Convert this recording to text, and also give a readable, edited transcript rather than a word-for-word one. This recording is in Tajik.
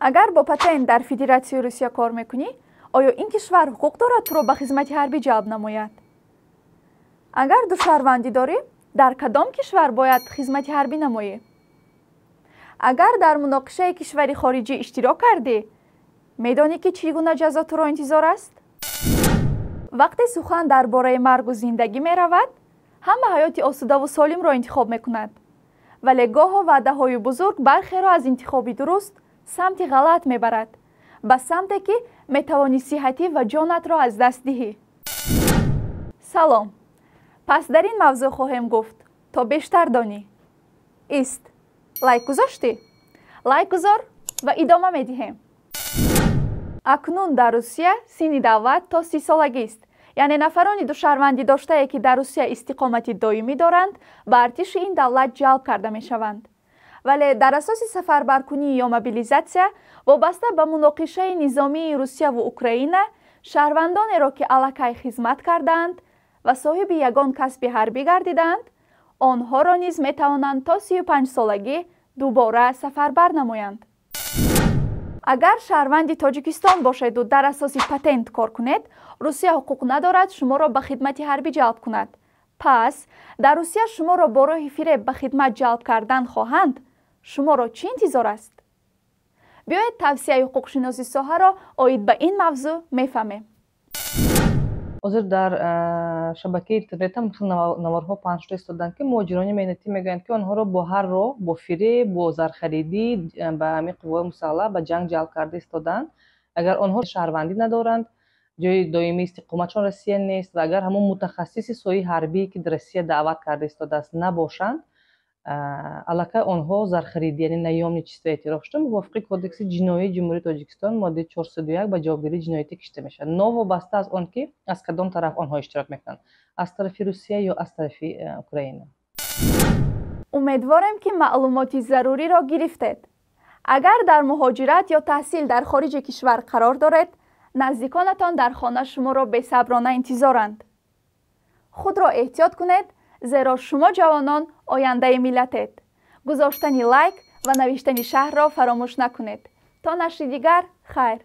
агар бо патент дар Федератсияи Русия кор мекунӣ, оё ин кишвар ҳуқуқ дорад туро ба хизмати ҳарбӣ ҷалб намояд? агар ду шаҳрвандӣ дорӣ, дар кадом кишвар бояд хизмати ҳарбӣ намоӣ? агар дар муноқишаи кишвари хориҷӣ иштирок кардӣ, медонӣ ки чӣ гуна ҷазо туро интизор аст? вақте сухан дар бораи маргу зиндагӣ меравад, ҳама ҳаёти осудаву солимро интихоб мекунад. вале гоҳо ваъдаҳои бузург бархеро аз интихоби дуруст самти ғалат мебарад, ба самте ки метавонӣ сиҳатӣ ва ҷонатро аз даст диҳӣ. салом. пас дар ин мавзӯъ хоҳем гуфт то бештар донӣ. ист. лайк гузоштӣ? лайк гузор ва идома медиҳем. акнун дар Русия синни давлат то 30 солагист, яъне нафарони душаҳрвандӣ доштае ки дар Русия истиқомати доимӣ доранд, ба артиши ин давлат ҷалб карда мешаванд. вале дар асоси сафарбаркунӣ ё мобилизатсия вобаста ба муноқишаи низомии Русия ва Украина, шаҳрвандонеро ки аллакай хизмат кардаанд ва соҳиби ягон касби ҳарбӣ гардиданд, онҳоро низ метавонанд то 35 солагӣ дубора сафарбар намоянд. агар шаҳрванди Тоҷикистон бошеду дар асоси патент кор кунед, Русия ҳуқуқ надорад шуморо ба хидмати ҳарбӣ ҷалб кунад. пас дар Русия шуморо бо роҳи фиреб ба хидмат ҷалб кардан хоҳанд, шуморо чӣ интизор аст? биёед тавсияи ҳуқуқшиносии соҳаро оид ба ин мавзӯъ мефаҳмем. ҳозир дар шабакаи интернет ҳам наварҳо паҳн шуда истодан ки муҳоҷирони меҳнатӣ мегӯянд ки онҳоро бо ҳар роҳ, бо фиреб, бо зархаридӣ ба ҳамин қувваҳои мусаллаҳ ба ҷанг ҷалб карда истоданд. агар онҳо шаҳрвандӣ надоранд, ҷои доимии истиқоматшон Россия нест ва агар ҳамон мутахассиси соҳаи ҳарбие ки дар Россия даъват карда истодааст набошанд, аллакай онҳо зархаридӣ, яъне наёмничество эътироф шуда мувофиқи кодекси ҷиноии Ҷумҳурии Тоҷикистон моддаи 401 ба ҷавобгарии ҷиноятӣ кашида мешавад, новобаста аз он ки аз кадом тараф онҳо иштирок мекунанд, аз тарафи Русия ё аз тарафи Украина. умедворем ки маълумоти заруриро гирифтед. агар дар муҳоҷират ё таҳсил дар хориҷи кишвар қарор доред, наздиконатон дар хона шуморо бесаброна интизоранд. худро эҳтиёт кунед, зеро шумо ҷавонон ояндаи миллатед. гузоштани лайк ва навиштани шаҳрро фаромӯш накунед. то нашри дигар, хайр.